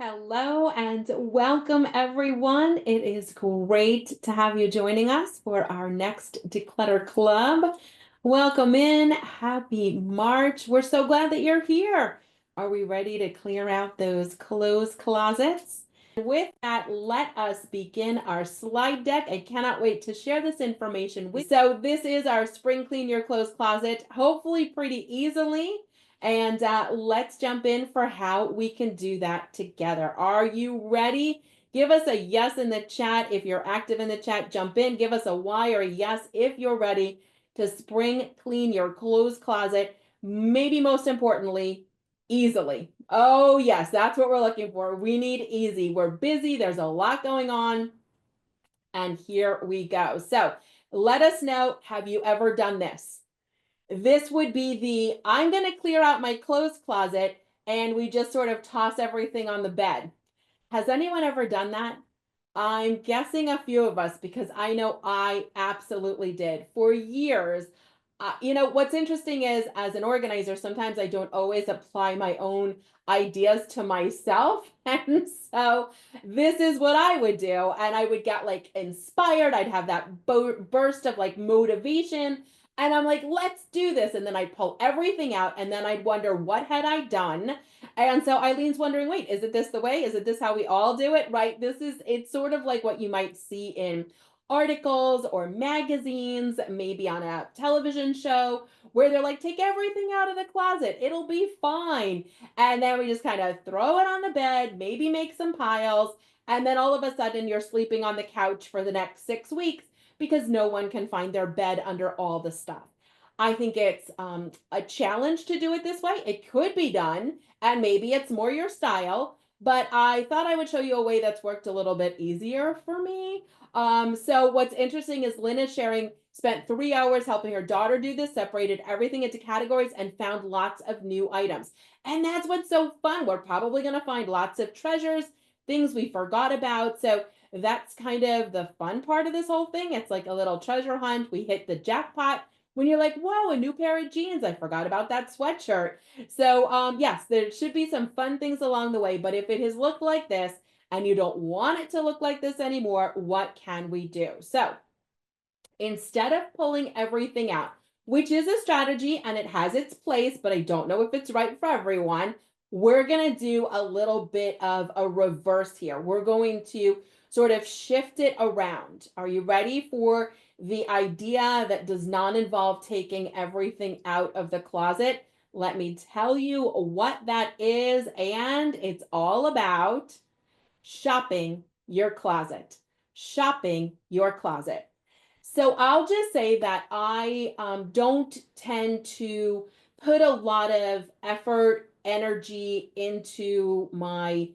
Hello and welcome, everyone. It is great to have you joining us for our next Declutter Club. Welcome in. Happy March. We're so glad that you're here. Are we ready to clear out those clothes closets? With that, let us begin our slide deck. I cannot wait to share this information with you. So this is our spring clean your clothes closet, hopefully pretty easily. And let's jump in for how we can do that together. Are you ready? Give us a yes in the chat. If you're active in the chat, jump in. Give us a Y or a yes if you're ready to spring clean your clothes closet. Maybe most importantly, easily. Oh, yes, that's what we're looking for. We need easy. We're busy. There's a lot going on. And here we go. So let us know, have you ever done this? This would be the, I'm going to clear out my clothes closet and we just sort of toss everything on the bed. Has anyone ever done that? I'm guessing a few of us because I know I absolutely did for years. What's interesting is as an organizer, sometimes I don't always apply my own ideas to myself. And so this is what I would do. And I would get like inspired. I'd have that burst of like motivation. And I'm like, let's do this. And then I'd pull everything out. And then I'd wonder, what had I done? And so Eileen's wondering, wait, is it this the way? Is it this how we all do it? Right? It's sort of like what you might see in articles or magazines, maybe on a television show where they're like, take everything out of the closet. It'll be fine. And then we just kind of throw it on the bed, maybe make some piles. And then all of a sudden you're sleeping on the couch for the next 6 weeks because no one can find their bed under all the stuff. I think it's a challenge to do it this way. It could be done, and maybe it's more your style, but I thought I would show you a way that's worked a little bit easier for me. So what's interesting is Lynn is sharing, spent 3 hours helping her daughter do this, separated everything into categories and found lots of new items. And that's what's so fun. We're probably going to find lots of treasures, things we forgot about. So that's kind of the fun part of this whole thing. It's like a little treasure hunt. We hit the jackpot when you're like, whoa, a new pair of jeans. I forgot about that sweatshirt. So yes, there should be some fun things along the way, but if it has looked like this and you don't want it to look like this anymore, what can we do? So instead of pulling everything out, which is a strategy and it has its place, but I don't know if it's right for everyone, we're going to do a little bit of a reverse here. We're going to sort of shift it around. Are you ready for the idea that does not involve taking everything out of the closet? Let me tell you what that is, and it's all about shopping your closet. Shopping your closet. So I'll just say that I don't tend to put a lot of effort, energy into my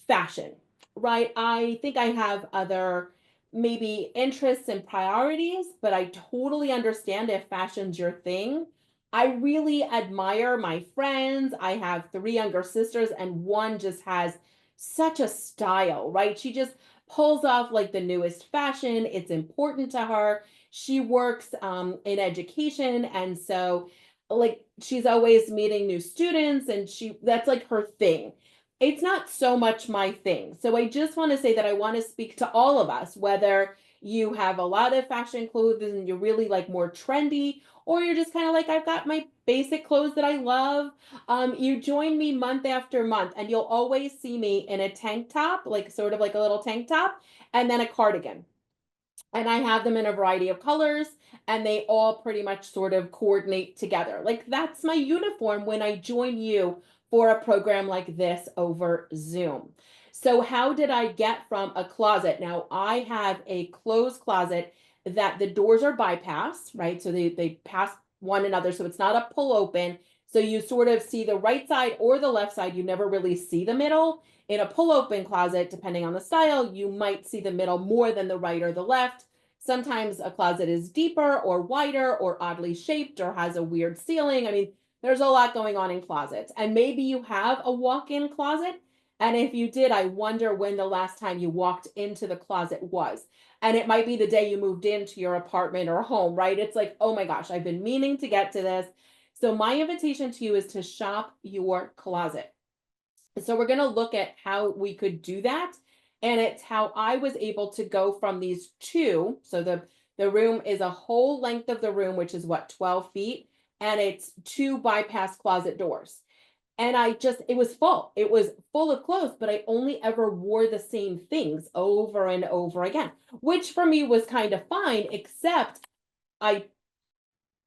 fashion, right? I think I have other maybe interests and priorities, but I totally understand if fashion's your thing. I really admire my friends. I have three younger sisters, and one just has such a style, right? She just pulls off like the newest fashion. It's important to her. She works in education, and so like she's always meeting new students, and that's like her thing. It's not so much my thing. So I just want to say that I want to speak to all of us, whether you have a lot of fashion clothes and you're really like more trendy, or you're just kind of like, I've got my basic clothes that I love. You join me month after month, and you'll always see me in a tank top, like sort of like a little tank top, and then a cardigan. And I have them in a variety of colors, and they all pretty much sort of coordinate together. Like that's my uniform when I join you for a program like this over Zoom. So how did I get from a closet? Now I have a closed closet that the doors are bypassed, right? So they pass one another. So it's not a pull open. So you sort of see the right side or the left side. You never really see the middle. In a pull open closet, depending on the style, you might see the middle more than the right or the left. Sometimes a closet is deeper or wider or oddly shaped or has a weird ceiling. I mean, there's a lot going on in closets. And maybe you have a walk-in closet. And if you did, I wonder when the last time you walked into the closet was. And it might be the day you moved into your apartment or home, right? It's like, oh my gosh, I've been meaning to get to this. So my invitation to you is to shop your closet. So we're going to look at how we could do that. And it's how I was able to go from these two. So the room is a whole length of the room, which is what, 12 feet. And it's two bypass closet doors. And it was full. It was full of clothes, but I only ever wore the same things over and over again, which for me was kind of fine, except I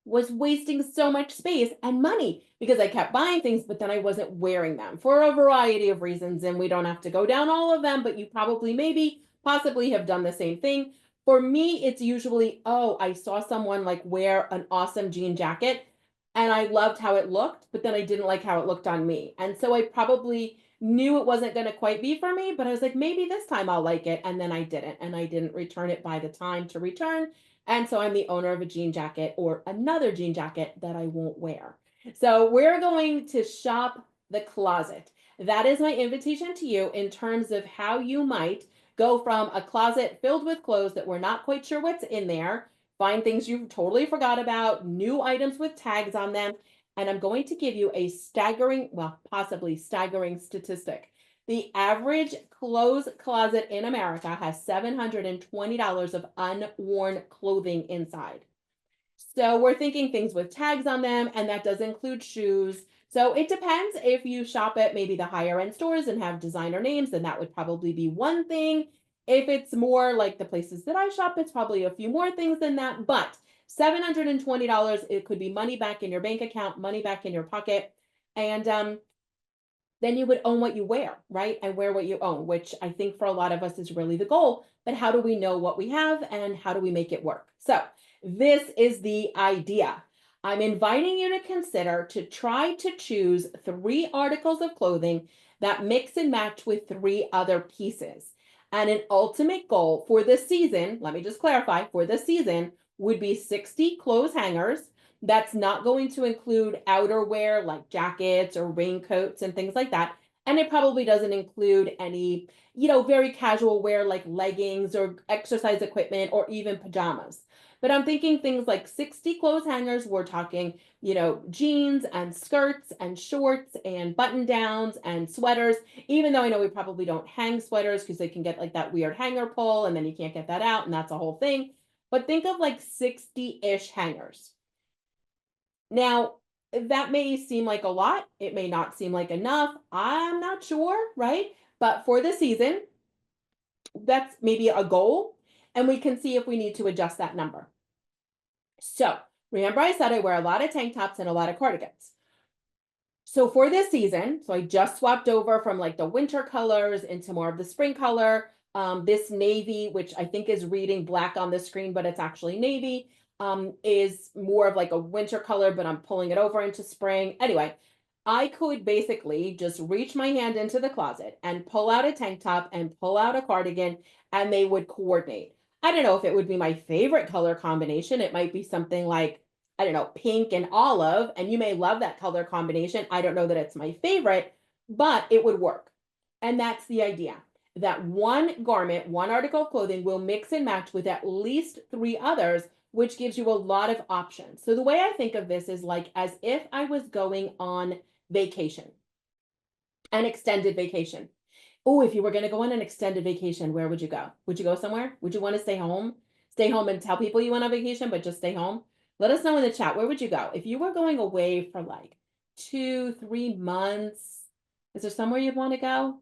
was wasting so much space and money because I kept buying things, but then I wasn't wearing them for a variety of reasons. And we don't have to go down all of them, but you probably, maybe, possibly have done the same thing. For me, it's usually, oh, I saw someone like wear an awesome jean jacket and I loved how it looked, but then I didn't like how it looked on me. And so I probably knew it wasn't going to quite be for me, but I was like, maybe this time I'll like it. And then I didn't. And I didn't return it by the time to return. And so I'm the owner of a jean jacket or another jean jacket that I won't wear. So we're going to shop the closet. That is my invitation to you in terms of how you might go from a closet filled with clothes that we're not quite sure what's in there, find things you totally forgot about, new items with tags on them. And I'm going to give you a staggering, well, possibly staggering statistic. The average clothes closet in America has $720 of unworn clothing inside. So we're thinking things with tags on them, and that does include shoes. So it depends if you shop at maybe the higher end stores and have designer names, then that would probably be one thing. If it's more like the places that I shop, it's probably a few more things than that. But $720, it could be money back in your bank account, money back in your pocket. And then you would own what you wear, right? And wear what you own, which I think for a lot of us is really the goal. But how do we know what we have and how do we make it work? So this is the idea. I'm inviting you to consider to try to choose 3 articles of clothing that mix and match with 3 other pieces. And an ultimate goal for this season, let me just clarify, for this season would be 60 clothes hangers. That's not going to include outerwear like jackets or raincoats and things like that. And it probably doesn't include any, very casual wear like leggings or exercise equipment or even pajamas. But I'm thinking things like 60 clothes hangers. We're talking, jeans and skirts and shorts and button downs and sweaters, even though I know we probably don't hang sweaters because they can get like that weird hanger pull and then you can't get that out and that's a whole thing. But think of like 60-ish hangers. Now, that may seem like a lot. It may not seem like enough. I'm not sure, right? But for the season, that's maybe a goal, and we can see if we need to adjust that number. So remember I said I wear a lot of tank tops and a lot of cardigans. So for this season, so I just swapped over from like the winter colors into more of the spring color. This navy, which I think is reading black on the screen, but it's actually navy, is more of like a winter color, but I'm pulling it over into spring. Anyway, I could basically just reach my hand into the closet and pull out a tank top and pull out a cardigan, and they would coordinate. I don't know if it would be my favorite color combination. It might be something like, I don't know, pink and olive, and you may love that color combination. I don't know that it's my favorite, but it would work. And that's the idea, that one garment, one article of clothing will mix and match with at least 3 others, which gives you a lot of options. So the way I think of this is like as if I was going on vacation, an extended vacation. Oh, if you were going to go on an extended vacation, where would you go? Would you go somewhere? Would you want to stay home? Stay home and tell people you went on vacation, but just stay home? Let us know in the chat. Where would you go? If you were going away for like 2, 3 months, is there somewhere you'd want to go?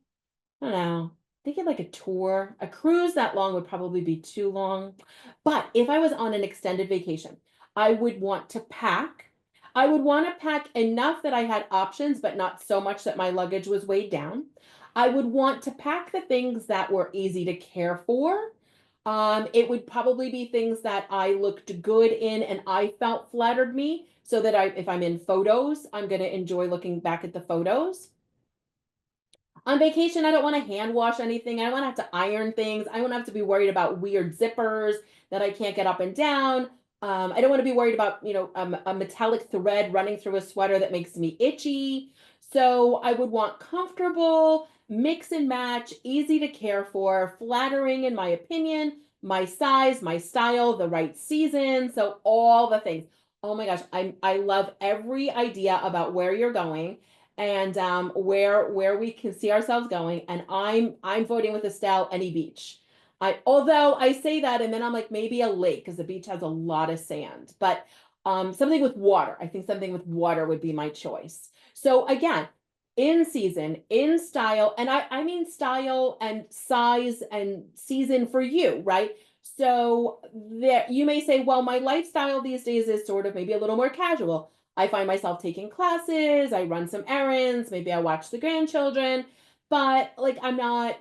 I don't know. Thinking like a tour, a cruise that long would probably be too long. But if I was on an extended vacation, I would want to pack. I would want to pack enough that I had options, but not so much that my luggage was weighed down. I would want to pack the things that were easy to care for. It would probably be things that I looked good in and I felt flattered me so that if I'm in photos, I'm going to enjoy looking back at the photos. On vacation, I don't want to hand wash anything. I don't want to have to iron things. I don't have to be worried about weird zippers that I can't get up and down. I don't want to be worried about, a metallic thread running through a sweater that makes me itchy. So I would want comfortable, mix and match, easy to care for, flattering in my opinion, my size, my style, the right season. So all the things. Oh my gosh, I love every idea about where you're going. and where we can see ourselves going. And I'm voting with Estelle, any beach. Although I say that and then I'm like maybe a lake because the beach has a lot of sand, but something with water. I think something with water would be my choice. So again, in season, in style, and I mean style and size and season for you, right? So there you may say, well, my lifestyle these days is sort of maybe a little more casual. I find myself taking classes, I run some errands, maybe I watch the grandchildren, but like I'm not,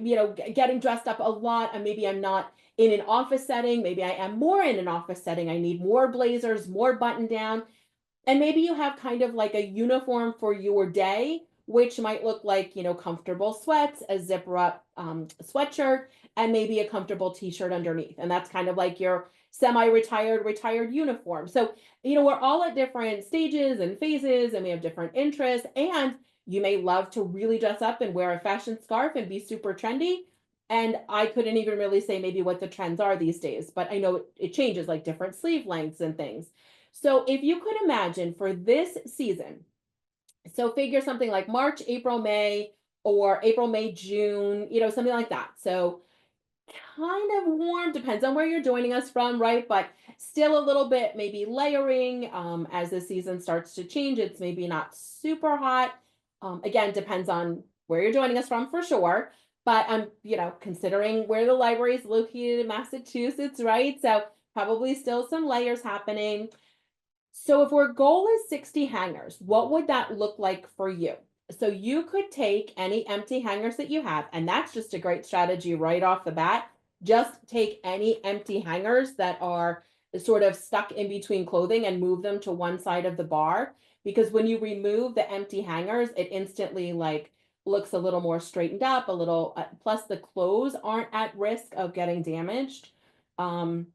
getting dressed up a lot, and maybe I'm not in an office setting. Maybe I am more in an office setting. I need more blazers, more button down. And maybe you have kind of like a uniform for your day, which might look like, comfortable sweats, a zipper up sweatshirt, and maybe a comfortable t-shirt underneath. And that's kind of like your semi-retired, retired uniform. So, we're all at different stages and phases, and we have different interests. And you may love to really dress up and wear a fashion scarf and be super trendy. And I couldn't even really say maybe what the trends are these days, but I know it changes, like different sleeve lengths and things. So if you could imagine for this season, so figure something like March, April, May, or April, May, June, something like that. So kind of warm, depends on where you're joining us from, right? But still a little bit maybe layering as the season starts to change. It's maybe not super hot. Again, depends on where you're joining us from for sure. But I'm, considering where the library is located in Massachusetts, right? So probably still some layers happening. So if our goal is 60 hangers, what would that look like for you? So you could take any empty hangers that you have, and that's just a great strategy right off the bat. Just take any empty hangers that are sort of stuck in between clothing and move them to one side of the bar. Because when you remove the empty hangers, it instantly like looks a little more straightened up, a little, plus the clothes aren't at risk of getting damaged. Um,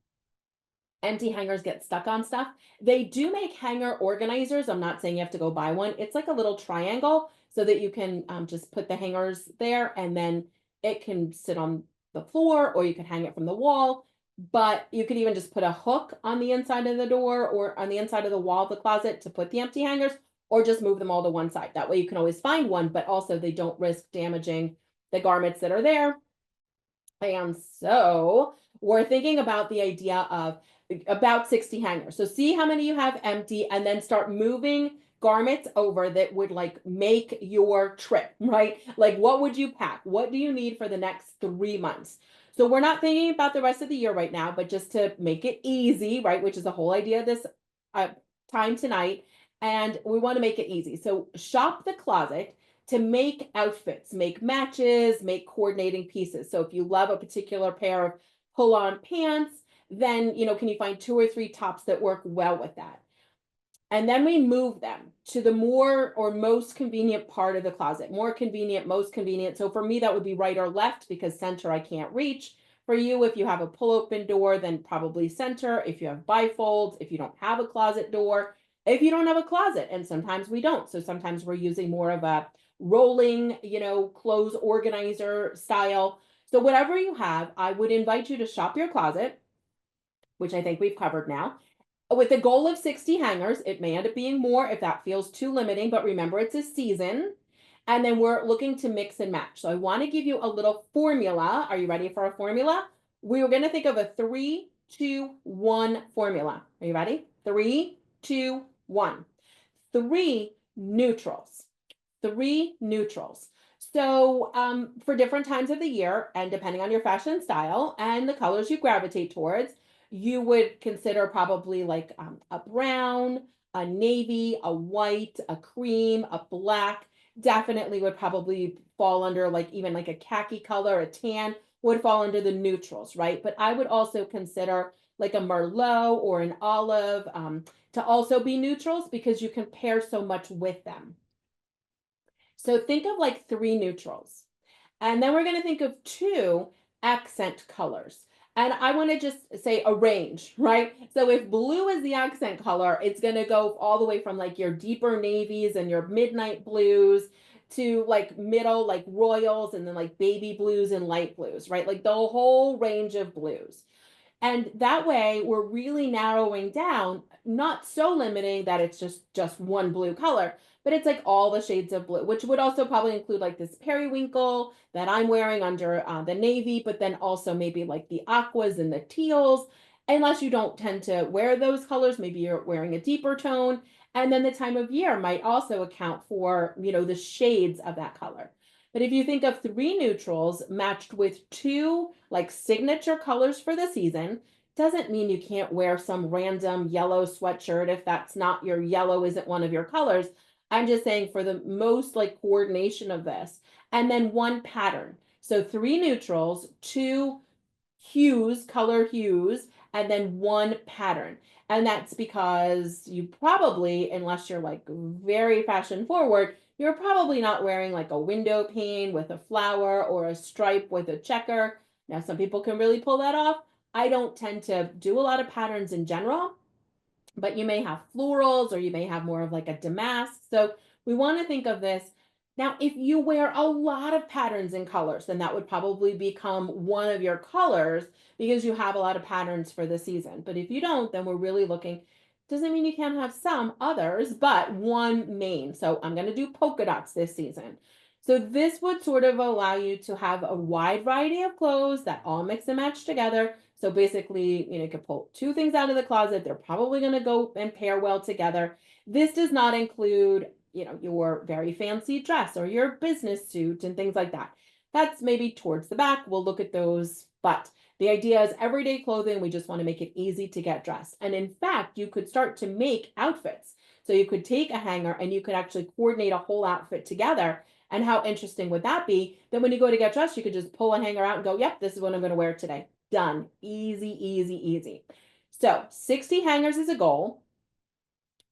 Empty hangers get stuck on stuff. They do make hanger organizers. I'm not saying you have to go buy one. It's like a little triangle so that you can just put the hangers there, and then it can sit on the floor or you can hang it from the wall. But you could even just put a hook on the inside of the door or on the inside of the wall of the closet to put the empty hangers, or just move them all to one side. That way you can always find one, but also they don't risk damaging the garments that are there. And so we're thinking about the idea of about 60 hangers. So see how many you have empty, and then start moving garments over that would like make your trip, right? Like what would you pack? What do you need for the next 3 months? So we're not thinking about the rest of the year right now, but just to make it easy, right? Which is the whole idea of this uh, time tonight. And we want to make it easy. So shop the closet to make outfits, make matches, make coordinating pieces. So if you love a particular pair of pull-on pants, then, can you find 2 or 3 tops that work well with that? And then we move them to the more or most convenient part of the closet. More convenient, most convenient. So for me, that would be right or left, because center I can't reach. For you, if you have a pull open door, then probably center. If you have bifolds, if you don't have a closet door, if you don't have a closet, and sometimes we don't. So sometimes we're using more of a rolling, clothes organizer style. So whatever you have, I would invite you to shop your closet, which I think we've covered now. With the goal of 60 hangers, it may end up being more if that feels too limiting, but remember it's a season. And then we're looking to mix and match. So I want to give you a little formula. Are you ready for a formula? We were going to think of a 3, 2, 1 formula. Are you ready? 3, 2, 1. 3 neutrals. 3 neutrals. So for different times of the year, and depending on your fashion style and the colors you gravitate towards, you would consider probably like a brown, a navy, a white, a cream, a black. Definitely would probably fall under like even like a khaki color, a tan would fall under the neutrals, right? But I would also consider like a merlot or an olive to also be neutrals, because you can pair so much with them. So think of like 3 neutrals. And then we're going to think of 2 accent colors. And I want to just say a range, right? So if blue is the accent color, it's going to go all the way from like your deeper navies and your midnight blues to like middle, like royals, and then like baby blues and light blues, right? Like the whole range of blues. And that way we're really narrowing down, not so limiting that it's just one blue color, but it's like all the shades of blue, which would also probably include like this periwinkle that I'm wearing under the navy, but then also maybe like the aquas and the teals. Unless you don't tend to wear those colors, maybe you're wearing a deeper tone. And then the time of year might also account for, the shades of that color. But if you think of three neutrals matched with two like signature colors for the season, doesn't mean you can't wear some random yellow sweatshirt if that's not your yellow, isn't one of your colors. I'm just saying for the most like coordination of this, and then one pattern. So three neutrals, two hues, color hues, and then one pattern. And that's because you probably, unless you're like very fashion forward, you're probably not wearing like a window pane with a flower or a stripe with a checker. Now, some people can really pull that off. I don't tend to do a lot of patterns in general, but you may have florals or you may have more of like a damask. So we want to think of this. Now, if you wear a lot of patterns and colors, then that would probably become one of your colors because you have a lot of patterns for the season. But if you don't, then we're really looking, doesn't mean you can't have some others, but one main. So I'm going to do polka dots this season. So this would sort of allow you to have a wide variety of clothes that all mix and match together. So basically, you could pull two things out of the closet. They're probably going to go and pair well together. This does not include, your very fancy dress or your business suit and things like that. That's maybe towards the back. We'll look at those. But the idea is everyday clothing. We just want to make it easy to get dressed. And in fact, you could start to make outfits. So you could take a hanger and you could actually coordinate a whole outfit together. And how interesting would that be? Then when you go to get dressed, you could just pull a hanger out and go, yep, this is what I'm going to wear today. Done. Easy, easy, easy. So 60 hangers is a goal.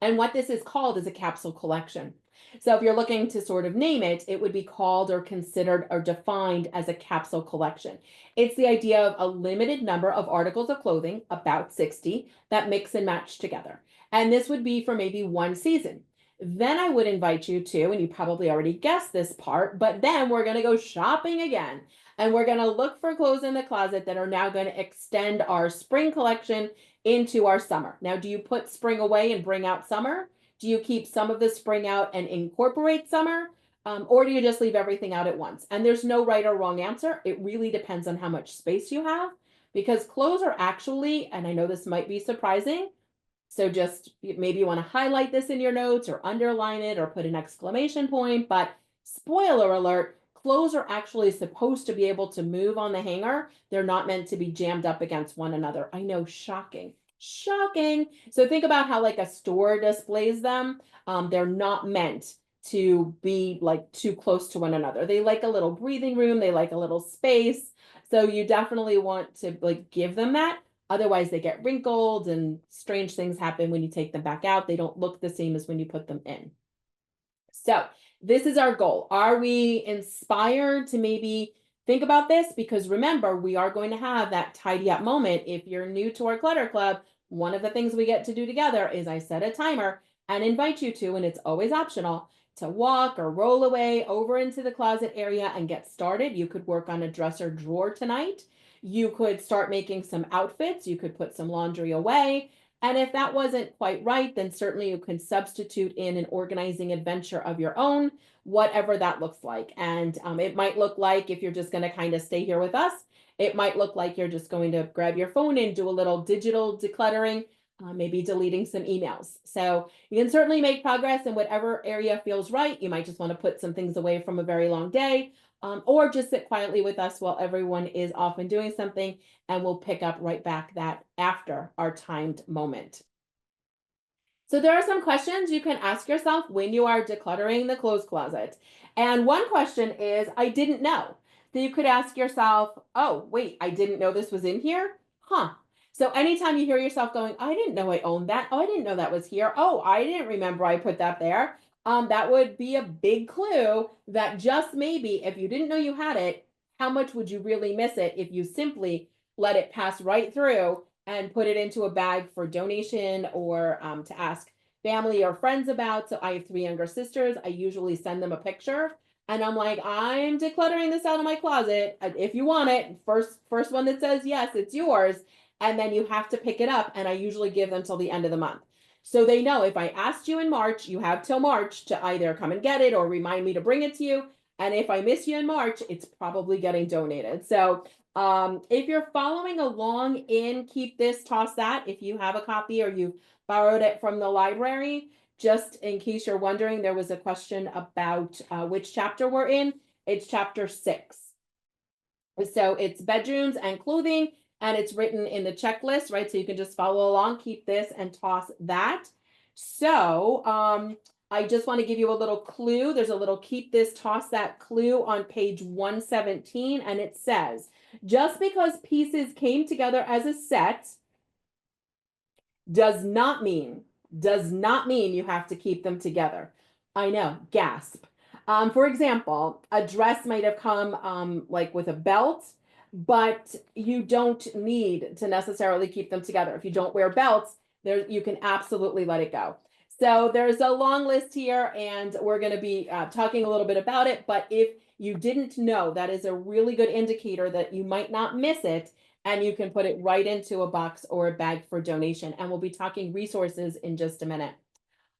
And what this is called is a capsule collection. So if you're looking to sort of name it, it would be called or considered or defined as a capsule collection. It's the idea of a limited number of articles of clothing, about 60, that mix and match together. And this would be for maybe one season. Then I would invite you to, and you probably already guessed this part, but then we're going to go shopping again. And we're going to look for clothes in the closet that are now going to extend our spring collection into our summer. Now, do you put spring away and bring out summer? Do you keep some of the spring out and incorporate summer? Or do you just leave everything out at once? And there's no right or wrong answer. It really depends on how much space you have, because clothes are actually, and I know this might be surprising, so just maybe you want to highlight this in your notes or underline it or put an exclamation point, but spoiler alert, clothes are actually supposed to be able to move on the hanger. They're not meant to be jammed up against one another. I know, shocking, shocking. So think about how like a store displays them. They're not meant to be like too close to one another. They like a little breathing room. They like a little space. So you definitely want to like give them that. Otherwise, they get wrinkled and strange things happen when you take them back out. They don't look the same as when you put them in. So this is our goal. Are we inspired to maybe think about this? Because remember, we are going to have that tidy up moment. If you're new to our clutter club, one of the things we get to do together is I set a timer and invite you to, and it's always optional, to walk or roll away over into the closet area and get started. You could work on a dresser drawer tonight. You could start making some outfits. You could put some laundry away. And if that wasn't quite right, then certainly you can substitute in an organizing adventure of your own, whatever that looks like. And it might look like, if you're just going to kind of stay here with us, it might look like you're just going to grab your phone and do a little digital decluttering, maybe deleting some emails. So you can certainly make progress in whatever area feels right. You might just want to put some things away from a very long day. Or just sit quietly with us while everyone is off and doing something, and we'll pick up right back that after our timed moment. So there are some questions you can ask yourself when you are decluttering the clothes closet. And one question is, I didn't know. So you could ask yourself, oh, wait, I didn't know this was in here? Huh. So anytime you hear yourself going, I didn't know I owned that. Oh, I didn't know that was here. Oh, I didn't remember I put that there. That would be a big clue that just maybe if you didn't know you had it, how much would you really miss it if you simply let it pass right through and put it into a bag for donation or to ask family or friends about. So I have three younger sisters. I usually send them a picture and I'm like, I'm decluttering this out of my closet. If you want it, first one that says yes, it's yours. and then you have to pick it up. And I usually give them till the end of the month. So they know if I asked you in March, you have till March to either come and get it or remind me to bring it to you. And if I miss you in March, it's probably getting donated. So if you're following along in Keep This, Toss That, if you have a copy or you borrowed it from the library, just in case you're wondering, there was a question about which chapter we're in. It's chapter 6. So it's bedrooms and clothing, and it's written in the checklist, right? So you can just follow along, keep this and toss that. So I just want to give you a little clue. There's a little keep this, toss that clue on page 117, and it says, just because pieces came together as a set does not mean you have to keep them together. I know, gasp. For example, a dress might have come like with a belt, but you don't need to necessarily keep them together. If you don't wear belts, you can absolutely let it go. So there's a long list here, and we're going to be talking a little bit about it. But if you didn't know, that is a really good indicator that you might not miss it, and you can put it right into a box or a bag for donation. And we'll be talking resources in just a minute.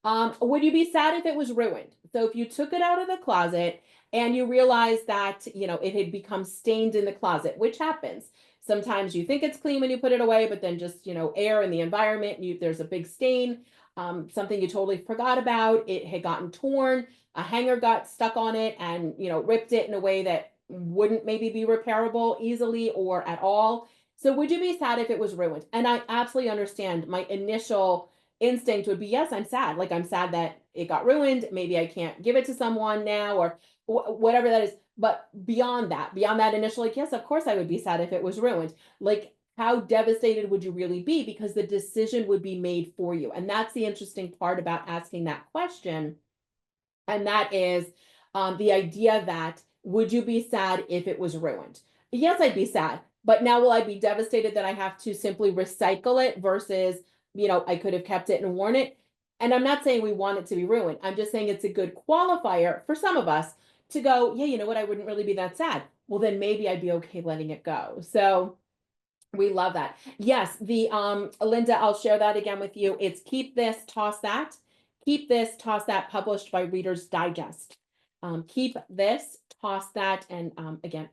Would you be sad if it was ruined? So if you took it out of the closet and you realized that, it had become stained in the closet, which happens. Sometimes you think it's clean when you put it away, but then just, air in the environment, there's a big stain, something you totally forgot about, it had gotten torn, a hanger got stuck on it and, ripped it in a way that wouldn't maybe be repairable easily or at all. So would you be sad if it was ruined? And I absolutely understand. My initial instinct would be, yes, I'm sad. Like, I'm sad that it got ruined. Maybe I can't give it to someone now or whatever that is. But beyond that initial, like, yes, of course I would be sad if it was ruined. Like, how devastated would you really be? Because the decision would be made for you. And that's the interesting part about asking that question. And that is the idea that, would you be sad if it was ruined? Yes, I'd be sad. But now will I be devastated that I have to simply recycle it versus, I could have kept it and worn it? And I'm not saying we want it to be ruined. I'm just saying it's a good qualifier for some of us to go, yeah, you know what? I wouldn't really be that sad. Well, then maybe I'd be okay letting it go. So we love that. Yes, the Linda, I'll share that again with you. It's Keep This, Toss That. Keep This, Toss That, published by Reader's Digest. Keep This, Toss That, and again,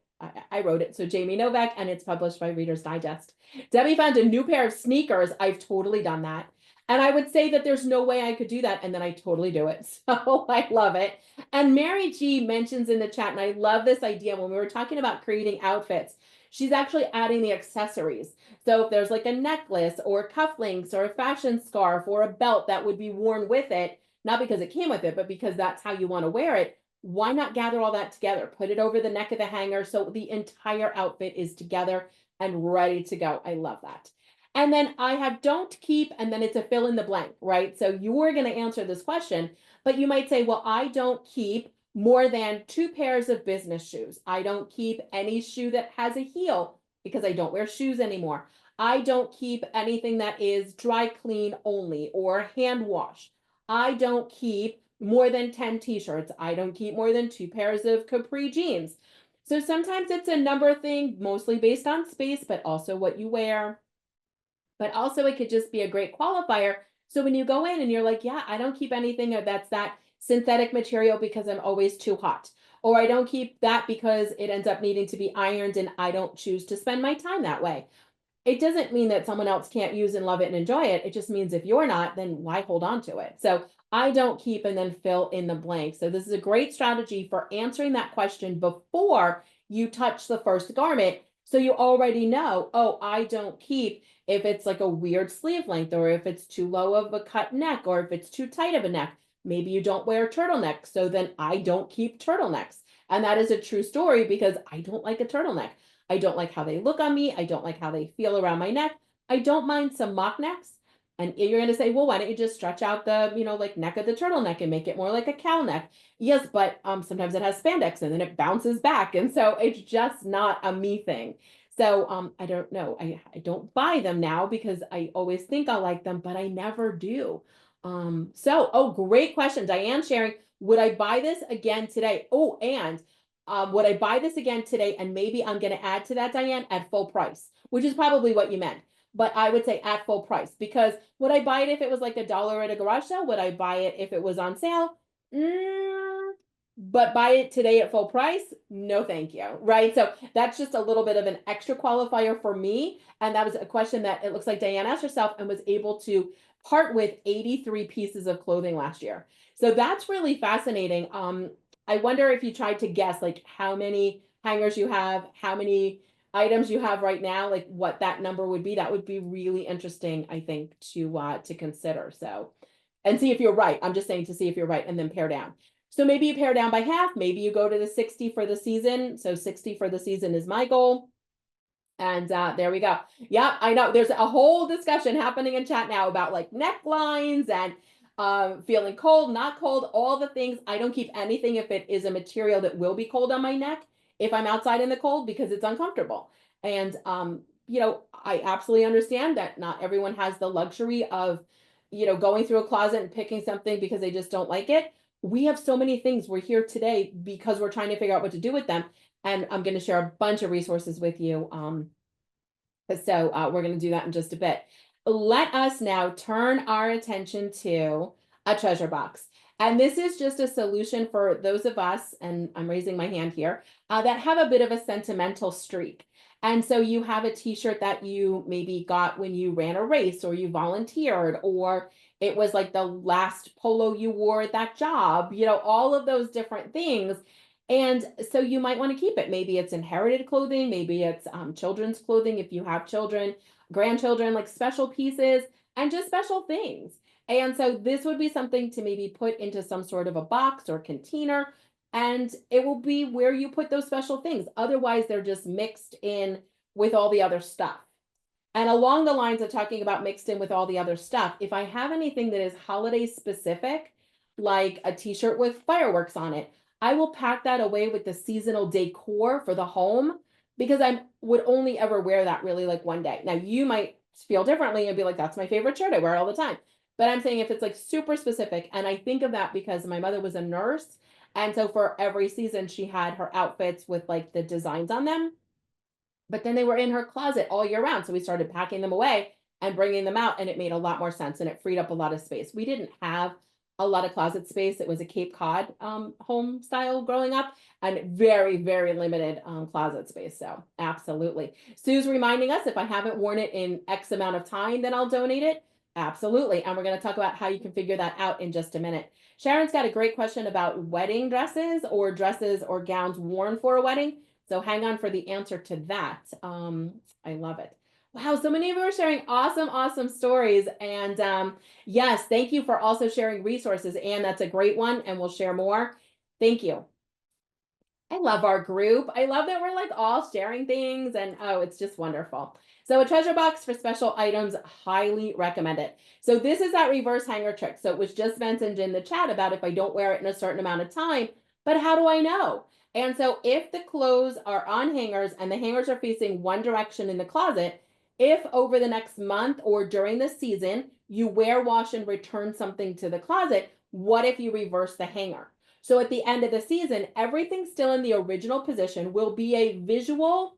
I wrote it. So Jamie Novak, and it's published by Reader's Digest. Debbie found a new pair of sneakers. I've totally done that. And I would say that there's no way I could do that. And then I totally do it. So I love it. And Mary G mentions in the chat, and I love this idea when we were talking about creating outfits, she's actually adding the accessories. So if there's like a necklace or cufflinks or a fashion scarf or a belt that would be worn with it, not because it came with it, but because that's how you want to wear it, why not gather all that together? Put it over the neck of the hanger so the entire outfit is together and ready to go. I love that. And then I have don't keep, and then it's a fill in the blank, right? So you are going to answer this question, but you might say, well, I don't keep more than 2 pairs of business shoes. I don't keep any shoe that has a heel because I don't wear shoes anymore. I don't keep anything that is dry clean only or hand wash. I don't keep more than 10 t-shirts. I don't keep more than 2 pairs of capri jeans. So sometimes it's a number thing, mostly based on space, but also what you wear. But also it could just be a great qualifier. So when you go in and you're like, yeah, I don't keep anything that's that synthetic material because I'm always too hot. Or I don't keep that because it ends up needing to be ironed and I don't choose to spend my time that way. It doesn't mean that someone else can't use and love it and enjoy it. It just means if you're not, then why hold on to it? So I don't keep and then fill in the blank. So this is a great strategy for answering that question before you touch the first garment. So you already know, oh, I don't keep if it's like a weird sleeve length or if it's too low of a cut neck or if it's too tight of a neck. Maybe you don't wear turtlenecks. So then I don't keep turtlenecks. And that is a true story because I don't like a turtleneck. I don't like how they look on me. I don't like how they feel around my neck. I don't mind some mock necks. And you're going to say, well, why don't you just stretch out the, like neck of the turtleneck and make it more like a cow neck? Yes, but sometimes it has spandex and then it bounces back. And so it's just not a me thing. So I don't know. I don't buy them now because I always think I like them, but I never do. Oh, great question. Diane sharing, would I buy this again today? Oh, and would I buy this again today? And maybe I'm going to add to that, Diane, at full price, which is probably what you meant. but I would say at full price, because would I buy it if it was like $1 at a garage sale? Would I buy it if it was on sale? But buy it today at full price? No, thank you. Right. So that's just a little bit of an extra qualifier for me. And that was a question that it looks like Diane asked herself and was able to part with 83 pieces of clothing last year. So that's really fascinating. I wonder if you tried to guess like how many hangers you have, how many items you have right now, like what that number would be. That would be really interesting, I think, to consider. So, and see if you're right. I'm just saying to see if you're right and then pare down. So maybe you pare down by half, maybe you go to the 60 for the season. So 60 for the season is my goal. And there we go. Yeah, I know there's a whole discussion happening in chat now about like necklines and feeling cold, not cold, all the things. I don't keep anything if it is a material that will be cold on my neck if I'm outside in the cold because it's uncomfortable. And I absolutely understand that not everyone has the luxury of, going through a closet and picking something because they just don't like it. We have so many things. We're here today because we're trying to figure out what to do with them. And I'm going to share a bunch of resources with you. So we're going to do that in just a bit. Let us now turn our attention to a treasure box. And this is just a solution for those of us, and I'm raising my hand here, that have a bit of a sentimental streak. And so you have a t-shirt that you maybe got when you ran a race or you volunteered, or it was like the last polo you wore at that job, all of those different things. And so you might want to keep it. Maybe it's inherited clothing, maybe it's children's clothing if you have children, grandchildren, like special pieces and just special things. And so this would be something to maybe put into some sort of a box or container, and it will be where you put those special things. Otherwise, they're just mixed in with all the other stuff. And along the lines of talking about mixed in with all the other stuff, if I have anything that is holiday specific, like a t-shirt with fireworks on it, I will pack that away with the seasonal decor for the home because I would only ever wear that really like one day. Now you might feel differently and be like, that's my favorite shirt. I wear it all the time. But I'm saying if it's like super specific, and I think of that because my mother was a nurse. And so for every season, she had her outfits with like the designs on them. But then they were in her closet all year round. So we started packing them away and bringing them out, and it made a lot more sense and it freed up a lot of space. We didn't have a lot of closet space. It was a Cape Cod home style growing up, and very, very limited closet space. So absolutely. Sue's reminding us if I haven't worn it in X amount of time, then I'll donate it. Absolutely. And we're going to talk about how you can figure that out in just a minute. Sharon's got a great question about wedding dresses or gowns worn for a wedding. So hang on for the answer to that. I love it. Wow, so many of you are sharing awesome, awesome stories. And yes, thank you for also sharing resources. And that's a great one, and we'll share more. Thank you. I love our group. I love that we're like all sharing things, and oh, it's just wonderful. So a treasure box for special items, highly recommend it. So this is that reverse hanger trick. So it was just mentioned in the chat about if I don't wear it in a certain amount of time, but how do I know? And so if the clothes are on hangers and the hangers are facing one direction in the closet, if over the next month or during the season, you wear, wash, and return something to the closet, what if you reverse the hanger? So at the end of the season, everything still in the original position will be a visual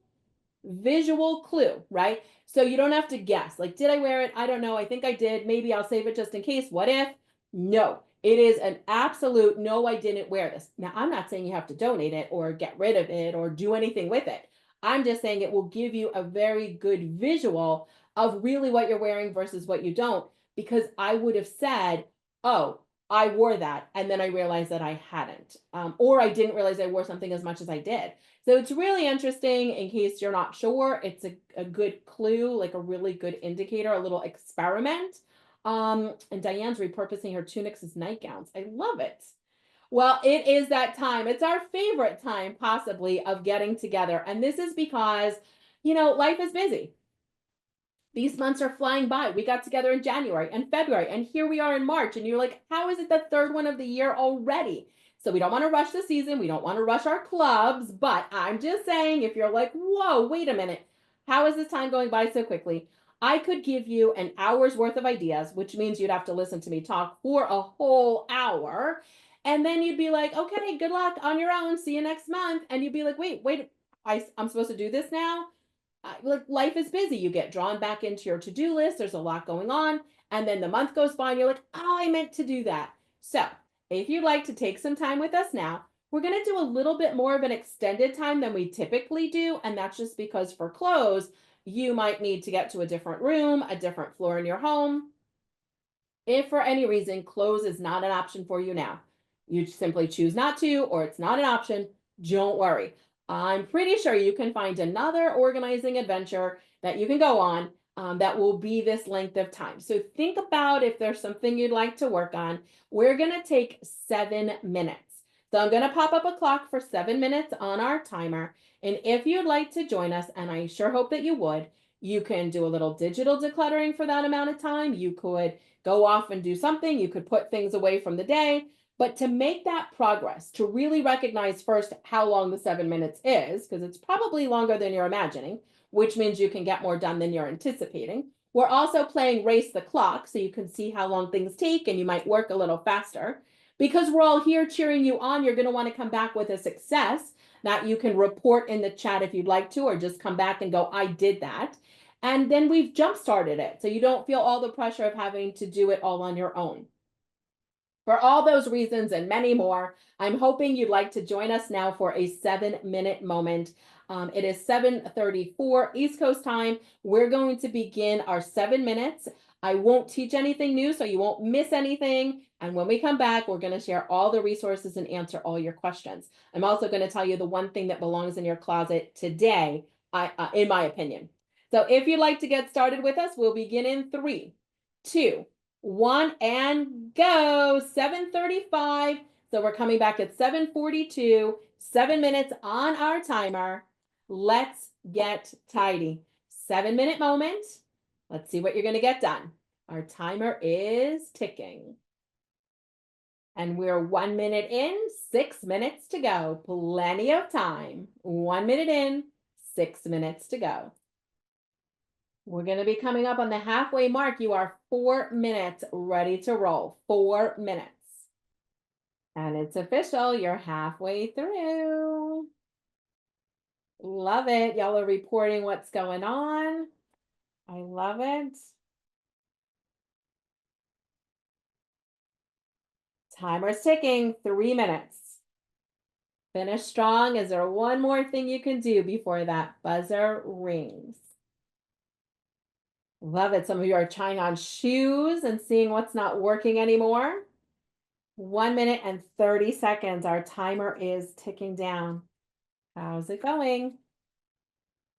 clue, right? So you don't have to guess, like, did I wear it? I don't know. I think I did. Maybe I'll save it just in case. What if? No, it is an absolute no, I didn't wear this. Now, I'm not saying you have to donate it or get rid of it or do anything with it. I'm just saying it will give you a very good visual of really what you're wearing versus what you don't, because I would have said, oh, I wore that, and then I realized that I hadn't, or I didn't realize I wore something as much as I did. So it's really interesting in case you're not sure. It's a good clue, like a really good indicator, a little experiment. And Diane's repurposing her tunics as nightgowns. I love it. Well, it is that time. It's our favorite time, possibly, of getting together. And this is because, life is busy. These months are flying by. We got together in January and February, and here we are in March. And you're like, how is it the third one of the year already? So we don't want to rush the season. We don't want to rush our clubs. But I'm just saying, if you're like, whoa, wait a minute, how is this time going by so quickly? I could give you an hour's worth of ideas, which means you'd have to listen to me talk for a whole hour. And then you'd be like, okay, good luck on your own. See you next month. And you'd be like, wait, I'm supposed to do this now? like life is busy. You get drawn back into your to-do list. There's a lot going on. And then the month goes by and you're like, oh, I meant to do that. So if you'd like to take some time with us now, we're going to do a little bit more of an extended time than we typically do. And that's just because for close, you might need to get to a different room, a different floor in your home. If for any reason close is not an option for you now, you simply choose not to, or it's not an option, don't worry. I'm pretty sure you can find another organizing adventure that you can go on that will be this length of time. So think about if there's something you'd like to work on. We're going to take 7 minutes. So I'm going to pop up a clock for 7 minutes on our timer. And if you'd like to join us, and I sure hope that you would, you can do a little digital decluttering for that amount of time. You could go off and do something. You could put things away from the day. But to make that progress, to really recognize first how long the 7 minutes is, because it's probably longer than you're imagining, which means you can get more done than you're anticipating. We're also playing Race the Clock, so you can see how long things take and you might work a little faster. Because we're all here cheering you on, you're going to want to come back with a success that you can report in the chat if you'd like to, or just come back and go, I did that. And then we've jump-started it, so you don't feel all the pressure of having to do it all on your own. For all those reasons and many more, I'm hoping you'd like to join us now for a 7-minute moment. It is 7:34 East Coast time. We're going to begin our 7 minutes. I won't teach anything new, so you won't miss anything. And when we come back, we're going to share all the resources and answer all your questions. I'm also going to tell you the one thing that belongs in your closet today, in my opinion. So if you'd like to get started with us, we'll begin in 3, 2, 1, and go. 7:35. So we're coming back at 7:42, 7 minutes on our timer. Let's get tidy. 7-minute moment. Let's see what you're going to get done. Our timer is ticking. And we're 1 minute in, 6 minutes to go. Plenty of time. 1 minute in, 6 minutes to go. We're going to be coming up on the halfway mark. You are 4 minutes ready to roll. 4 minutes. And it's official. You're halfway through. Love it. Y'all are reporting what's going on. I love it. Timer's ticking. 3 minutes. Finish strong. Is there one more thing you can do before that buzzer rings? Love it. Some of you are trying on shoes and seeing what's not working anymore. 1 minute and 30 seconds. Our timer is ticking down. How's it going?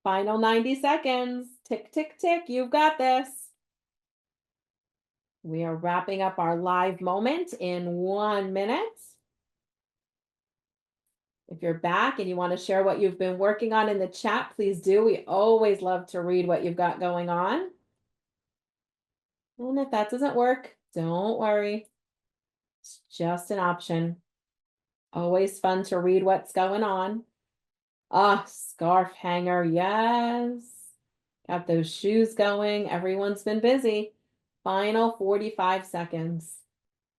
Final 90 seconds. Tick, tick, tick. You've got this. We are wrapping up our live moment in 1 minute. If you're back and you want to share what you've been working on in the chat, please do. We always love to read what you've got going on. And if that doesn't work, don't worry. It's just an option. Always fun to read what's going on. Ah, scarf hanger, yes. Got those shoes going. Everyone's been busy. Final 45 seconds.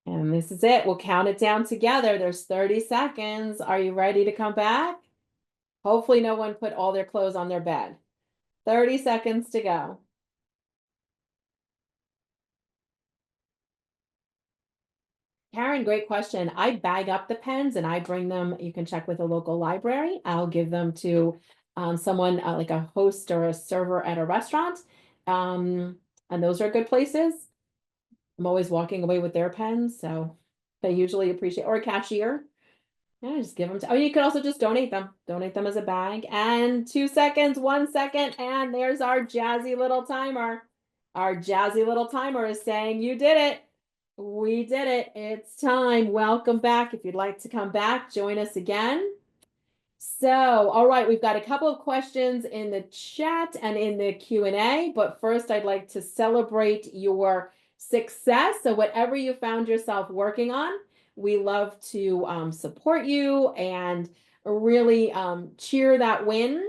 And this is it. We'll count it down together. There's 30 seconds. Are you ready to come back? Hopefully no one put all their clothes on their bed. 30 seconds to go. Karen, great question. I bag up the pens and I bring them. You can check with a local library. I'll give them to someone like a host or a server at a restaurant. And those are good places. I'm always walking away with their pens, so they usually appreciate, or a cashier. Yeah, just give them to, oh, you could also just donate them. Donate them as a bag. And 2 seconds, 1 second, and there's our jazzy little timer. Our jazzy little timer is saying, you did it. We did it. It's time. Welcome back. If you'd like to come back, join us again. So, all right, we've got a couple of questions in the chat and in the Q&A, but first I'd like to celebrate your success. So whatever you found yourself working on, we love to support you and really cheer that win.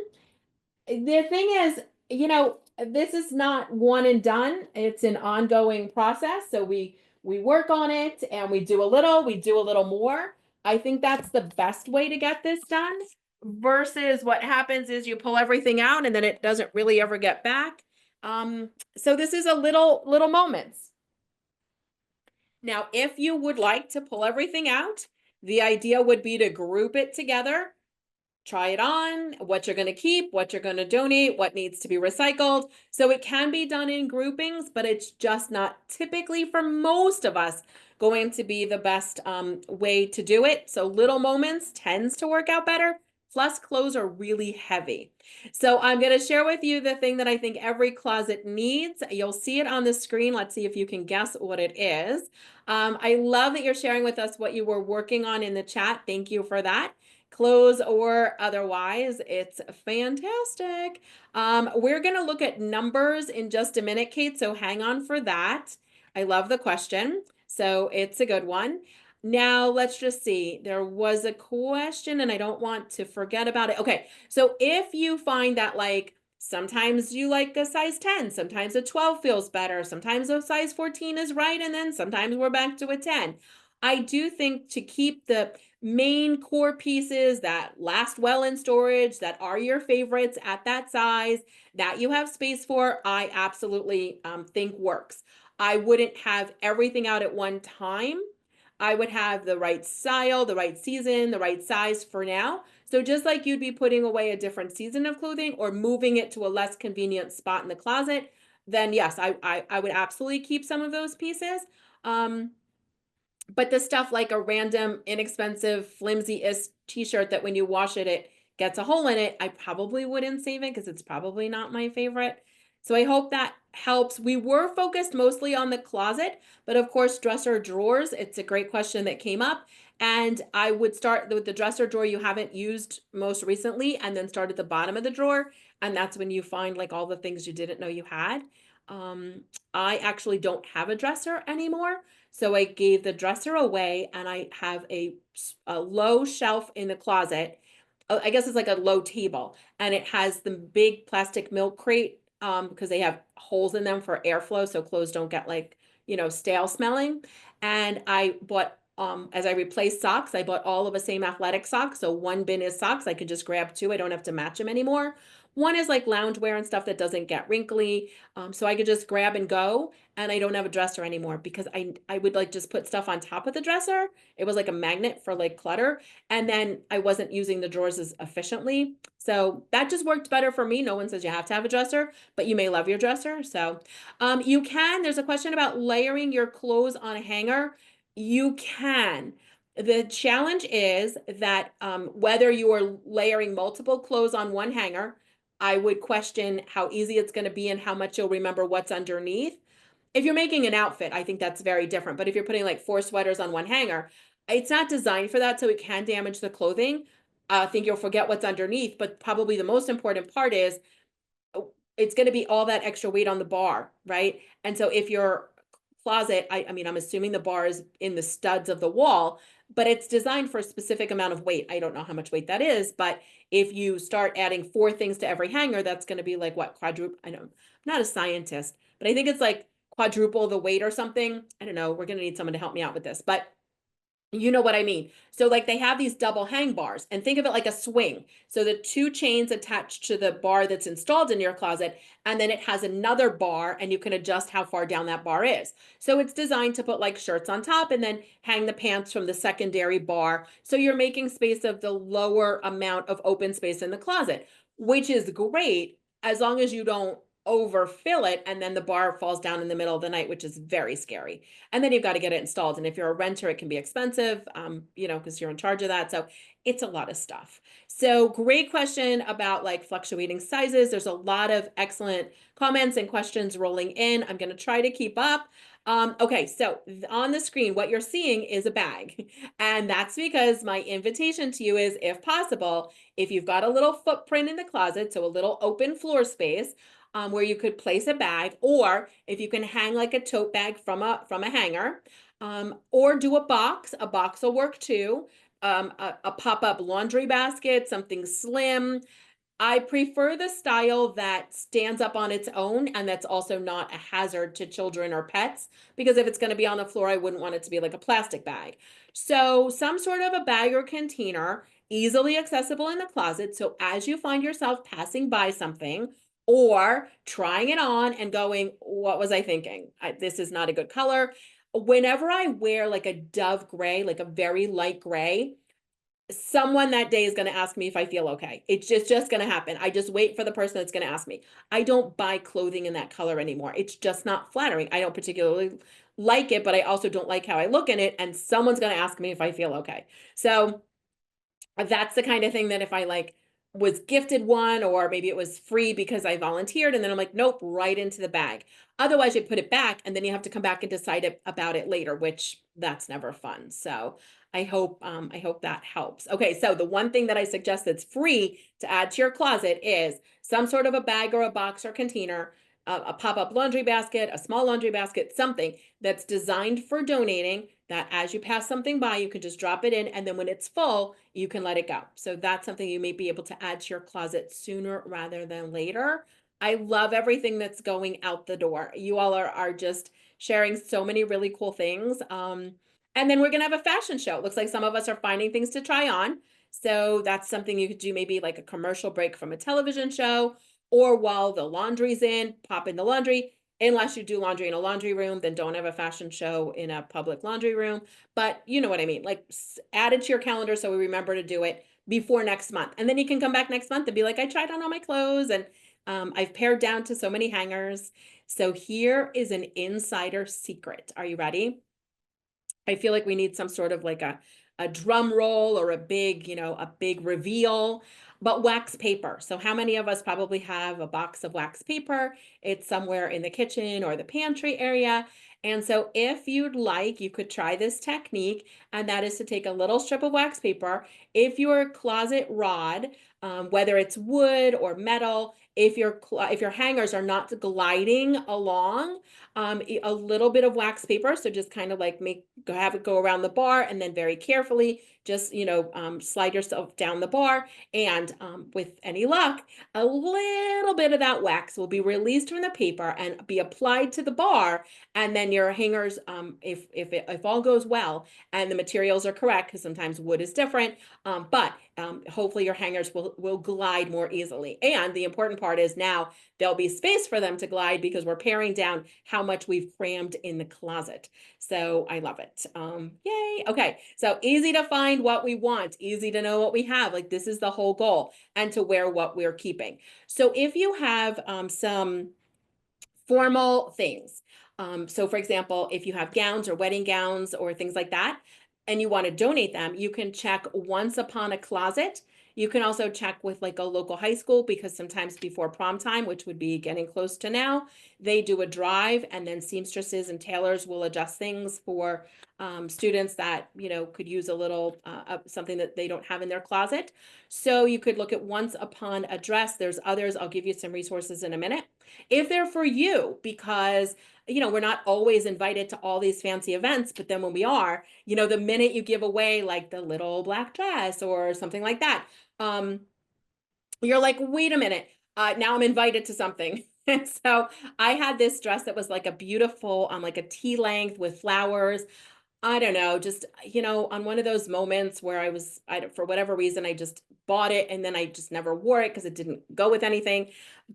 The thing is, you know, this is not one and done. It's an ongoing process. So we work on it and we do a little more. I think that's the best way to get this done. versus what happens is you pull everything out and then it doesn't really ever get back. So this is a little moments. Now, if you would like to pull everything out, the idea would be to group it together, try it on, what you're going to keep, what you're going to donate, what needs to be recycled. So it can be done in groupings, but it's just not typically for most of us going to be the best way to do it. So little moments tends to work out better. Plus clothes are really heavy. So I'm going to share with you the thing that I think every closet needs. You'll see it on the screen. Let's see if you can guess what it is. I love that you're sharing with us what you were working on in the chat. Thank you for that. Clothes or otherwise, it's fantastic. We're going to look at numbers in just a minute, Kate, so hang on for that. I love the question, so it's a good one. Now, let's just see. There was a question, and I don't want to forget about it. Okay, so if you find that, like, sometimes you like a size 10, sometimes a 12 feels better, sometimes a size 14 is right, and then sometimes we're back to a 10. I do think to keep the main core pieces that last well in storage, that are your favorites at that size, that you have space for, I absolutely think works. I wouldn't have everything out at one time. I would have the right style, the right season, the right size for now. So just like you'd be putting away a different season of clothing or moving it to a less convenient spot in the closet, then yes, I would absolutely keep some of those pieces. But the stuff like a random, inexpensive, flimsy-ish t-shirt that when you wash it, it gets a hole in it, I probably wouldn't save it because it's probably not my favorite. So I hope that helps. We were focused mostly on the closet, but of course, dresser drawers, it's a great question that came up. And I would start with the dresser drawer you haven't used most recently, and then start at the bottom of the drawer. And that's when you find like all the things you didn't know you had. I actually don't have a dresser anymore. So I gave the dresser away and I have a low shelf in the closet. I guess it's like a low table, and it has the big plastic milk crate because they have holes in them for airflow so clothes don't get like, stale smelling. And I bought as I replaced socks, I bought all of the same athletic socks. So one bin is socks. I could just grab two. I don't have to match them anymore. One is like loungewear and stuff that doesn't get wrinkly. So I could just grab and go, and I don't have a dresser anymore because I would like just put stuff on top of the dresser. It was like a magnet for like clutter. And then I wasn't using the drawers as efficiently. So that just worked better for me. No one says you have to have a dresser, but you may love your dresser. So you can, there's a question about layering your clothes on a hanger. You can. The challenge is that whether you are layering multiple clothes on one hanger, I would question how easy it's going to be and how much you'll remember what's underneath. If you're making an outfit, I think that's very different. But if you're putting like 4 sweaters on one hanger, it's not designed for that, so it can damage the clothing. I think you'll forget what's underneath, but probably the most important part is it's going to be all that extra weight on the bar, right? And so if your closet, I mean, I'm assuming the bar is in the studs of the wall, but it's designed for a specific amount of weight. I don't know how much weight that is, but if you start adding 4 things to every hanger, that's going to be like what, quadruple? I know, I'm not a scientist, but I think it's like quadruple the weight or something. I don't know. We're going to need someone to help me out with this, but you know what I mean? So like they have these double hang bars, and think of it like a swing. So the 2 chains attached to the bar that's installed in your closet, and then it has another bar and you can adjust how far down that bar is. So it's designed to put like shirts on top and then hang the pants from the secondary bar. So you're making space of the lower amount of open space in the closet, which is great as long as you don't overfill it and then the bar falls down in the middle of the night, which is very scary. And then you've got to get it installed. And if you're a renter, it can be expensive, because you're in charge of that. So it's a lot of stuff. So great question about like fluctuating sizes. There's a lot of excellent comments and questions rolling in. I'm going to try to keep up. Okay, so on the screen, what you're seeing is a bag. And that's because my invitation to you is, if possible, if you've got a little footprint in the closet, so a little open floor space, where you could place a bag, or if you can hang like a tote bag from a hanger, or do a box will work too. A pop-up laundry basket, something slim. I prefer the style that stands up on its own and that's also not a hazard to children or pets, because if it's going to be on the floor, I wouldn't want it to be like a plastic bag. So some sort of a bag or container. easily accessible in the closet. So as you find yourself passing by something or trying it on and going, what was I thinking? This is not a good color. Whenever I wear like a dove gray, like a very light gray, someone that day is going to ask me if I feel okay. It's just going to happen. I just wait for the person that's going to ask me. I don't buy clothing in that color anymore. It's just not flattering. I don't particularly like it, but I also don't like how I look in it. And someone's going to ask me if I feel okay. So that's the kind of thing that if I like was gifted one, or maybe it was free because I volunteered, and then I'm like, nope, right into the bag. Otherwise, you put it back and then you have to come back and decide about it later, which that's never fun. So I hope that helps. Okay, so the one thing that I suggest that's free to add to your closet is some sort of a bag or a box or container, a pop-up laundry basket, a small laundry basket, something that's designed for donating, that as you pass something by, you can just drop it in, and then when it's full, you can let it go. So that's something you may be able to add to your closet sooner rather than later. I love everything that's going out the door. You all are just sharing so many really cool things. And then we're gonna have a fashion show. It looks like some of us are finding things to try on. So that's something you could do, maybe like a commercial break from a television show, or while the laundry's in, pop in the laundry. Unless you do laundry in a laundry room, then don't have a fashion show in a public laundry room. But you know what I mean, like add it to your calendar so we remember to do it before next month. And then you can come back next month and be like, I tried on all my clothes, and I've pared down to so many hangers. So here is an insider secret. Are you ready? I feel like we need some sort of like a drum roll or a big, a big reveal, but wax paper. So how many of us probably have a box of wax paper? It's somewhere in the kitchen or the pantry area. And so if you'd like, you could try this technique, and that is to take a little strip of wax paper. If your closet rod, whether it's wood or metal, if your hangers are not gliding along, a little bit of wax paper. So just kind of like have it go around the bar, and then very carefully just, slide yourself down the bar. And with any luck, a little bit of that wax will be released from the paper and be applied to the bar. And then your hangers, if all goes well and the materials are correct, because sometimes wood is different, but hopefully your hangers will glide more easily. And the important part is now there'll be space for them to glide because we're paring down how much we've crammed in the closet. So I love it. Yay. Okay. So easy to find what we want, easy to know what we have. Like this is the whole goal, and to wear what we're keeping. So if you have some formal things, so for example, if you have gowns or wedding gowns or things like that, and you want to donate them, you can check Once Upon a Closet. You can also check with like a local high school, because sometimes before prom time, which would be getting close to now, they do a drive, and then seamstresses and tailors will adjust things for students that, could use a little something that they don't have in their closet. So you could look at Once Upon a Dress. There's others. I'll give you some resources in a minute. If they're for you, because we're not always invited to all these fancy events, but then when we are, the minute you give away like the little black dress or something like that, you're like, wait a minute, now I'm invited to something. And so I had this dress that was like a beautiful, like a tea length with flowers. I don't know, just, on one of those moments where for whatever reason, I just bought it, and then I just never wore it because it didn't go with anything.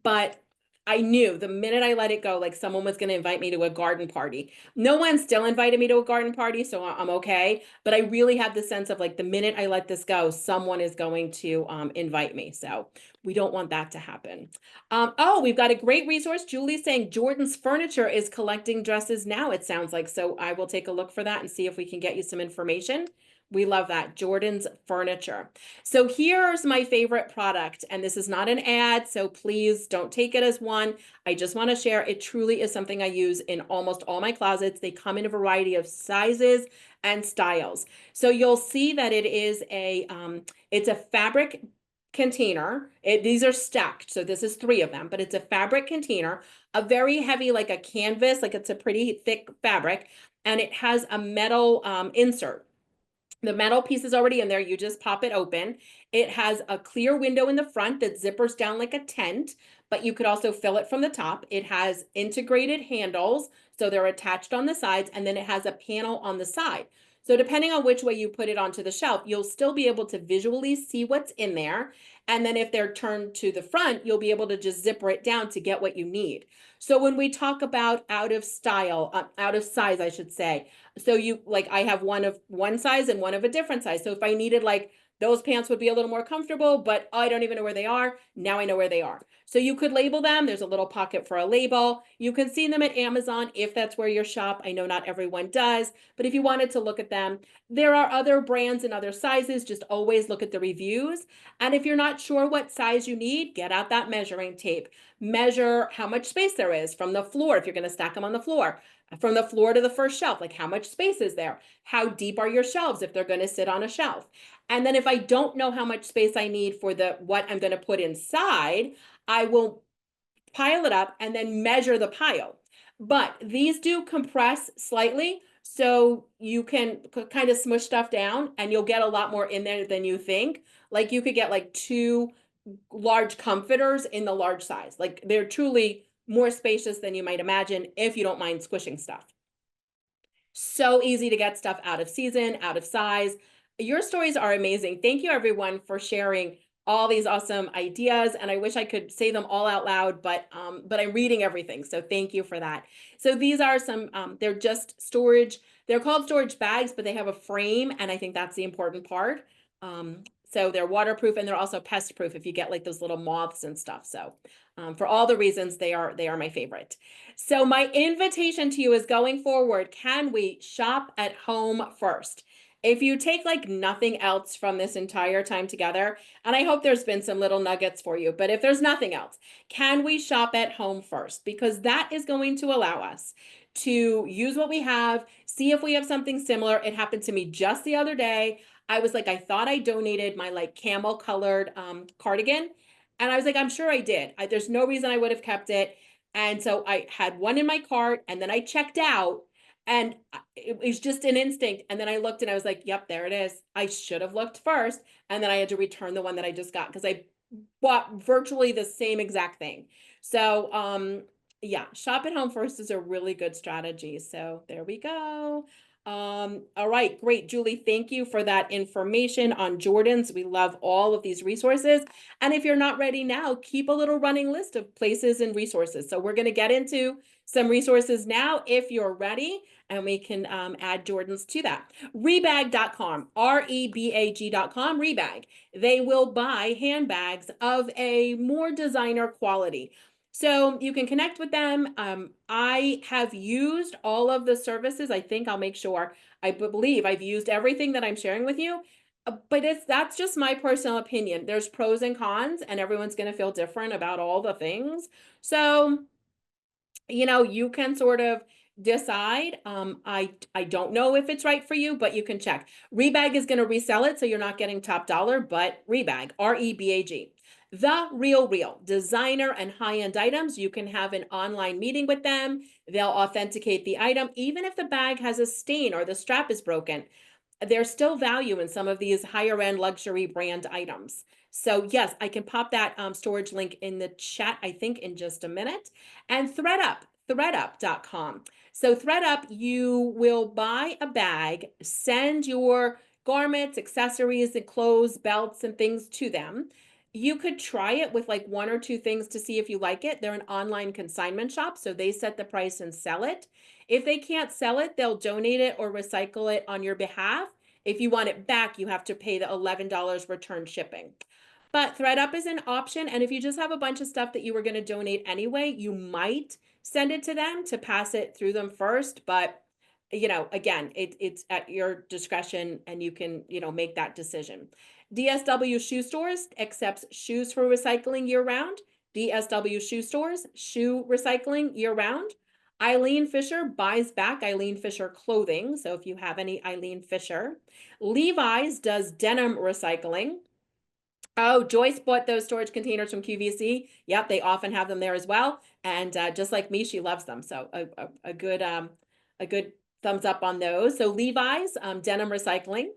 But I knew the minute I let it go, like someone was going to invite me to a garden party. No one still invited me to a garden party, so I'm okay. But I really had the sense of like, the minute I let this go, someone is going to invite me. So we don't want that to happen. Oh, we've got a great resource. Julie's saying Jordan's Furniture is collecting dresses now, it sounds like. So I will take a look for that and see if we can get you some information. We love that. Jordan's Furniture. So here's my favorite product, and this is not an ad, so please don't take it as one. I just want to share. It truly is something I use in almost all my closets. They come in a variety of sizes and styles. So you'll see that it is it's a fabric container. These are stacked, so this is 3 of them, but it's a fabric container, a very heavy, like a canvas, like it's a pretty thick fabric, and it has a metal insert. The metal piece is already in there. You just pop it open. It has a clear window in the front that zippers down like a tent, but you could also fill it from the top. It has integrated handles, so they're attached on the sides, and then it has a panel on the side. So depending on which way you put it onto the shelf, you'll still be able to visually see what's in there. And then if they're turned to the front, you'll be able to just zipper it down to get what you need. So when we talk about out of style, out of size, I should say, so you like, I have one of one size and one of a different size. So if I needed like those pants would be a little more comfortable, but I don't even know where they are. Now I know where they are. So you could label them. There's a little pocket for a label. You can see them at Amazon if that's where you shop. I know not everyone does, but if you wanted to look at them, there are other brands and other sizes. Just always look at the reviews. And if you're not sure what size you need, get out that measuring tape. Measure how much space there is from the floor if you're going to stack them on the floor. From the floor to the first shelf, like how much space is there? How deep are your shelves if they're going to sit on a shelf? And then if I don't know how much space I need for the what I'm going to put inside, I will pile it up and then measure the pile. But these do compress slightly, so you can kind of smush stuff down and you'll get a lot more in there than you think. Like you could get like 2 large comforters in the large size. Like they're truly more spacious than you might imagine if you don't mind squishing stuff. So easy to get stuff out of season, out of size. Your stories are amazing. Thank you everyone for sharing all these awesome ideas. And I wish I could say them all out loud, but I'm reading everything. So thank you for that. So these are some, they're just storage. They're called storage bags, but they have a frame. And I think that's the important part. So they're waterproof and they're also pest proof if you get like those little moths and stuff. So for all the reasons, they are my favorite. So my invitation to you is going forward, can we shop at home first? If you take like nothing else from this entire time together, and I hope there's been some little nuggets for you, but if there's nothing else, can we shop at home first? Because that is going to allow us to use what we have, see if we have something similar. It happened to me just the other day. I was like, I thought I donated my like camel colored cardigan. And I was like, I'm sure I did. There's no reason I would have kept it. And so I had one in my cart and then I checked out and it was just an instinct. And then I looked and I was like, yep, there it is. I should have looked first. And then I had to return the one that I just got because I bought virtually the same exact thing. So yeah, shop at home first is a really good strategy. So there we go. All right, great. Julie, thank you for that information on Jordans. We love all of these resources. And if you're not ready now, keep a little running list of places and resources. So we're going to get into some resources now if you're ready, and we can add Jordans to that. Rebag.com, REBAG.com, Rebag. They will buy handbags of a more designer quality. So you can connect with them. I have used all of the services. I think I'll make sure. I believe I've used everything that I'm sharing with you. But that's just my personal opinion. There's pros and cons, and everyone's going to feel different about all the things. So, you can sort of decide. I don't know if it's right for you, but you can check. Rebag is going to resell it, so you're not getting top dollar, but Rebag, REBAG. The Real designer and high-end items. You can have an online meeting with them. They'll authenticate the item, even if the bag has a stain or the strap is broken. There's still value in some of these higher end luxury brand items. So yes, I can pop that storage link in the chat, I think in just a minute. And thredup.com. So thredup, you will buy a bag, send your garments, accessories, and clothes, belts, and things to them. You could try it with like 1 or 2 things to see if you like it. They're an online consignment shop, so they set the price and sell it. If they can't sell it, they'll donate it or recycle it on your behalf. If you want it back, you have to pay the $11 return shipping. But ThreadUp is an option, and if you just have a bunch of stuff that you were going to donate anyway, you might send it to them to pass it through them first. But again, it's at your discretion, and you can make that decision. DSW Shoe Stores accepts shoes for recycling year-round. DSW Shoe Stores, shoe recycling year-round. Eileen Fisher buys back Eileen Fisher clothing. So if you have any Eileen Fisher. Levi's does denim recycling. Oh, Joyce bought those storage containers from QVC. Yep, they often have them there as well. And just like me, she loves them. So a good thumbs up on those. So Levi's denim recycling.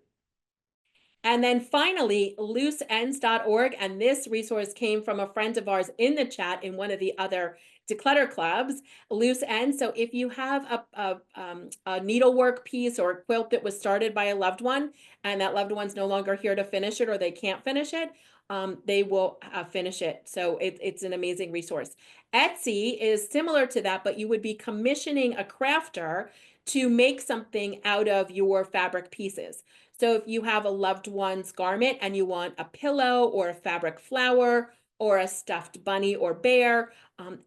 And then finally, looseends.org. And this resource came from a friend of ours in the chat in one of the other declutter clubs, loose ends. So if you have a needlework piece or a quilt that was started by a loved one and that loved one's no longer here to finish it or they can't finish it, they will finish it. So it's an amazing resource. Etsy is similar to that, but you would be commissioning a crafter to make something out of your fabric pieces. So if you have a loved one's garment and you want a pillow or a fabric flower or a stuffed bunny or bear,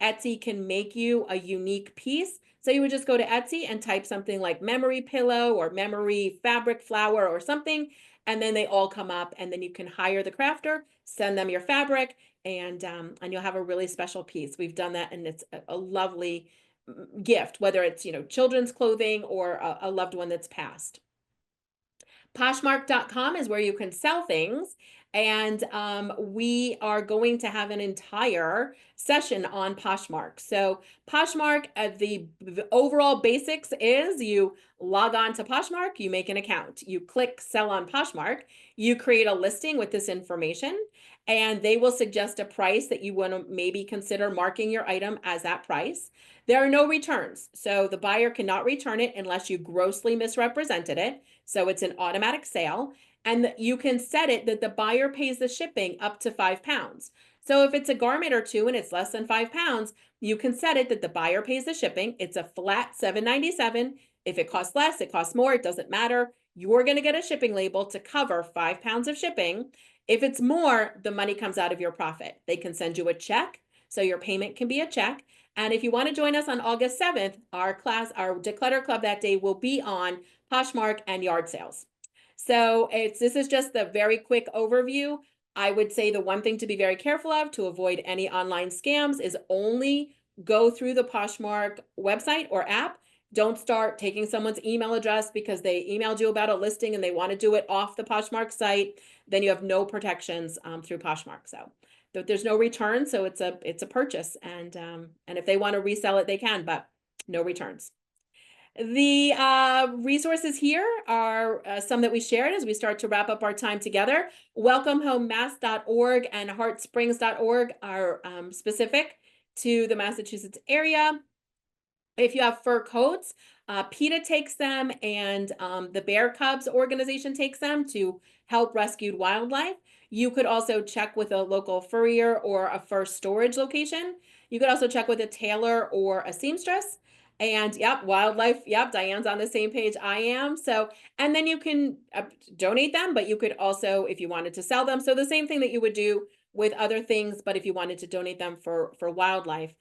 Etsy can make you a unique piece. So you would just go to Etsy and type something like memory pillow or memory fabric flower or something, and then they all come up, and then you can hire the crafter, send them your fabric, and you'll have a really special piece. We've done that, and it's a lovely gift, whether it's, children's clothing or a loved one that's passed. Poshmark.com is where you can sell things. And we are going to have an entire session on Poshmark. So Poshmark, the overall basics is you log on to Poshmark, you make an account, you click sell on Poshmark, you create a listing with this information, and they will suggest a price that you want to maybe consider marking your item as that price. There are no returns. So the buyer cannot return it unless you grossly misrepresented it. So it's an automatic sale. And you can set it that the buyer pays the shipping up to £5. So if it's a garment or two and it's less than £5, you can set it that the buyer pays the shipping. It's a flat $7.97. If it costs less, it costs more, it doesn't matter. You're going to get a shipping label to cover £5 of shipping. If it's more, the money comes out of your profit. They can send you a check, so your payment can be a check. And if you want to join us on August 7th, our Declutter Club that day will be on Poshmark and yard sales. So this is just a very quick overview. I would say the one thing to be very careful of to avoid any online scams is only go through the Poshmark website or app. Don't start taking someone's email address because they emailed you about a listing and they want to do it off the Poshmark site. Then you have no protections through Poshmark. So there's no return, so it's a purchase, and if they want to resell it, they can, but no returns. The resources here are some that we shared as we start to wrap up our time together. WelcomeHomeMass.org and HeartSprings.org are specific to the Massachusetts area. If you have fur coats, PETA takes them, and the Bear Cubs organization takes them to help rescued wildlife. You could also check with a local furrier or a fur storage location. You could also check with a tailor or a seamstress. And yep, wildlife, yep, Diane's on the same page I am. So, and then you can donate them, but you could also, if you wanted to sell them. So the same thing that you would do with other things, but if you wanted to donate them for wildlife,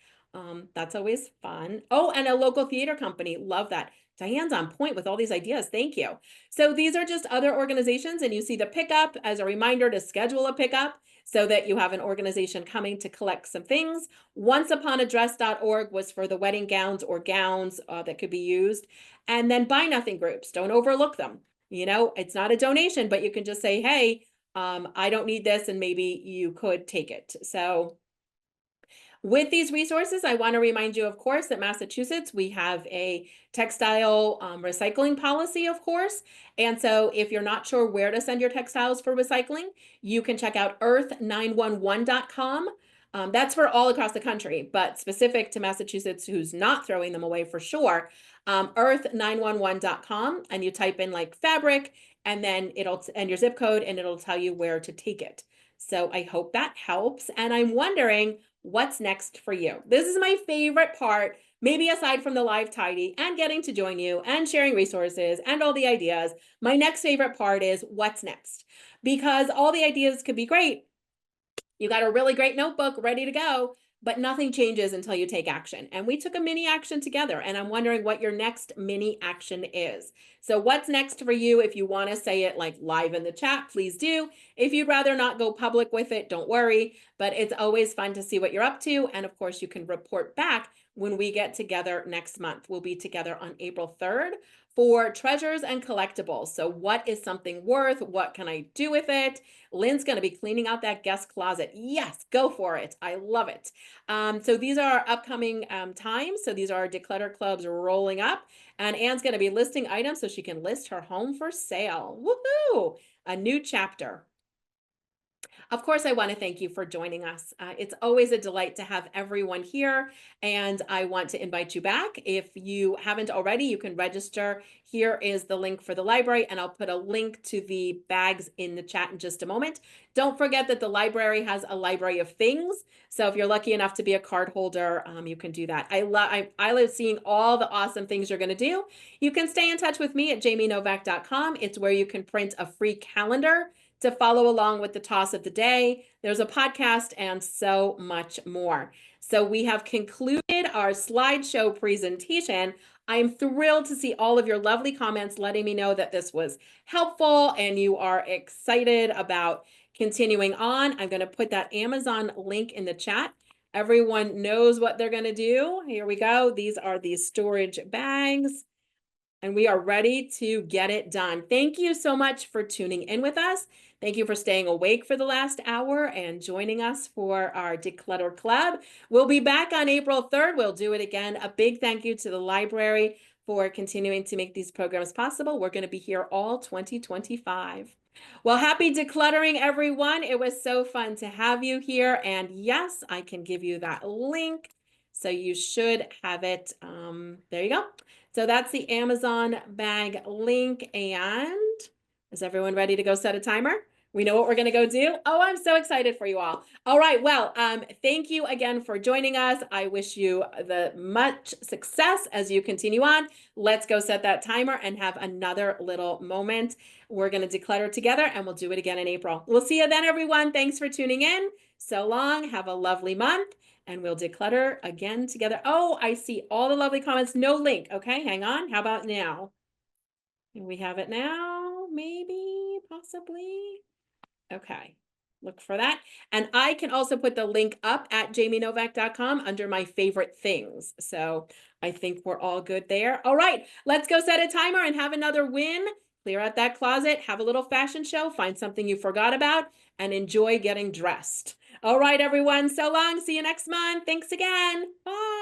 that's always fun. Oh, and a local theater company. Love that. Diane's on point with all these ideas. Thank you. So these are just other organizations, and you see the pickup as a reminder to schedule a pickup so that you have an organization coming to collect some things. Onceuponadress.org was for the wedding gowns or gowns that could be used. And then Buy Nothing groups. Don't overlook them. It's not a donation, but you can just say, hey, I don't need this, and maybe you could take it. So with these resources, I want to remind you, of course, that Massachusetts, we have a textile recycling policy, of course. And so if you're not sure where to send your textiles for recycling, you can check out earth911.com. That's for all across the country, but specific to Massachusetts, who's not throwing them away for sure, earth911.com, and you type in like fabric, and then and your zip code, and it'll tell you where to take it. So I hope that helps. And I'm wondering, what's next for you? This is my favorite part, maybe aside from the live tidy and getting to join you and sharing resources and all the ideas. My next favorite part is what's next, because all the ideas could be great. You got a really great notebook ready to go, but nothing changes until you take action. And we took a mini action together, and I'm wondering what your next mini action is. So what's next for you? If you want to say it like live in the chat, please do. If you'd rather not go public with it, don't worry, but it's always fun to see what you're up to. And of course, you can report back when we get together next month. We'll be together on April 3rd for treasures and collectibles. So what is something worth? What can I do with it? Lynn's going to be cleaning out that guest closet. Yes, go for it. I love it. So these are our upcoming times. So these are our declutter clubs rolling up, and Anne's going to be listing items so she can list her home for sale. Woohoo! A new chapter. Of course, I want to thank you for joining us. It's always a delight to have everyone here, and I want to invite you back. If you haven't already, you can register. Here is the link for the library, and I'll put a link to the bags in the chat in just a moment. Don't forget that the library has a library of things. So if you're lucky enough to be a card holder, you can do that. I love seeing all the awesome things you're going to do. You can stay in touch with me at jamienovak.com. It's where you can print a free calendar to follow along with the toss of the day. There's a podcast and so much more. So we have concluded our slideshow presentation. I'm thrilled to see all of your lovely comments letting me know that this was helpful and you are excited about continuing on. I'm going to put that Amazon link in the chat. Everyone knows what they're going to do. Here we go. These are the storage bags. And we are ready to get it done. Thank you so much for tuning in with us. Thank you for staying awake for the last hour and joining us for our Declutter Club. We'll be back on April 3rd. We'll do it again. A big thank you to the library for continuing to make these programs possible. We're going to be here all 2025. Well, happy decluttering, everyone. It was so fun to have you here. And yes, I can give you that link. So you should have it. There you go. So that's the Amazon bag link. And is everyone ready to go set a timer? We know what we're going to go do. Oh, I'm so excited for you all. All right. Well, thank you again for joining us. I wish you the much success as you continue on. Let's go set that timer and have another little moment. We're going to declutter together and we'll do it again in April. We'll see you then, everyone. Thanks for tuning in. So long. Have a lovely month. And we'll declutter again together. Oh, I see all the lovely comments. No link. Okay, hang on. How about now? We have it now, maybe, possibly. Okay, look for that. And I can also put the link up at jamienovak.com under my favorite things. So I think we're all good there. All right, let's go set a timer and have another win. Clear out that closet, have a little fashion show, find something you forgot about, and enjoy getting dressed. All right, everyone, so long. See you next month. Thanks again. Bye.